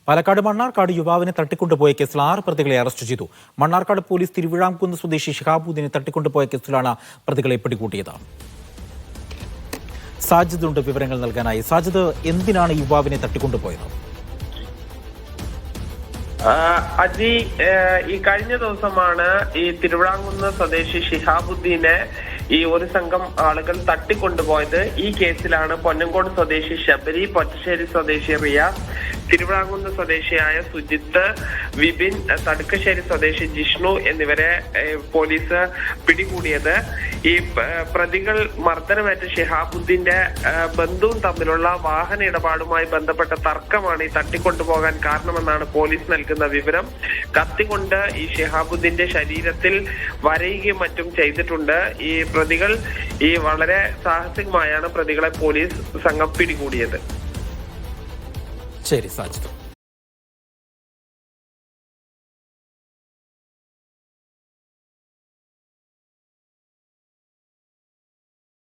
പാലക്കാട് മണ്ണാർക്കാട് യുവാവിനെ തട്ടിക്കൊണ്ടുപോയ കേസിൽ 6 പ്രതികളെ അറസ്റ്റ് ചെയ്തു. മണ്ണാർക്കാട് പോലീസ് തിരുവിഴാംകുന്ന് സ്വദേശി ഷിഹാബുദ്ദീനെ തട്ടിക്കൊണ്ടുപോയ കേസിലാണ് പ്രതികളെ പിടികൂടിയത്. സാജിദുണ്ട് വിവരങ്ങൾ നൽകാനായി. സാജിദ്, എന്തിനാണ് യുവാവിനെ തട്ടിക്കൊണ്ടുപോയത്? അജി, ഈ കഴിഞ്ഞ ദിവസമാണ് ഈ തിരുവിഴാംകുന്ന് സ്വദേശി ഷിഹാബുദ്ദീനെ ഈ ഒരു സംഘം ആളുകൾ തട്ടിക്കൊണ്ടുപോയത്. ഈ കേസിലാണ് പൊന്നങ്കോട് സ്വദേശി ശബരി, പൊറ്റശ്ശേരി സ്വദേശി റിയാസ്, തിരുവിഴാംകുന്ന് സ്വദേശിയായ സുജിത്ത്, വിപിൻ, തടുക്കശ്ശേരി സ്വദേശി ജിഷ്ണു എന്നിവരെ പോലീസ് പിടികൂടിയത്. ഈ പ്രതികൾ മർദ്ദനമേറ്റ ഷിഹാബുദ്ദീന്റെ ബന്ധുവും തമ്മിലുള്ള വാഹന ഇടപാടുമായി ബന്ധപ്പെട്ട തർക്കമാണ് ഈ തട്ടിക്കൊണ്ടുപോകാൻ കാരണമെന്നാണ് പോലീസ് നൽകുന്ന വിവരം. കത്തികൊണ്ട് ഈ ഷിഹാബുദ്ദീന്റെ ശരീരത്തിൽ വരയുകയും മറ്റും ചെയ്തിട്ടുണ്ട്. ഈ പ്രതികൾ വളരെ സാഹസികമായാണ് പ്രതികളെ പോലീസ് സംഘം പിടികൂടിയത്. ശരി സാജിദ്.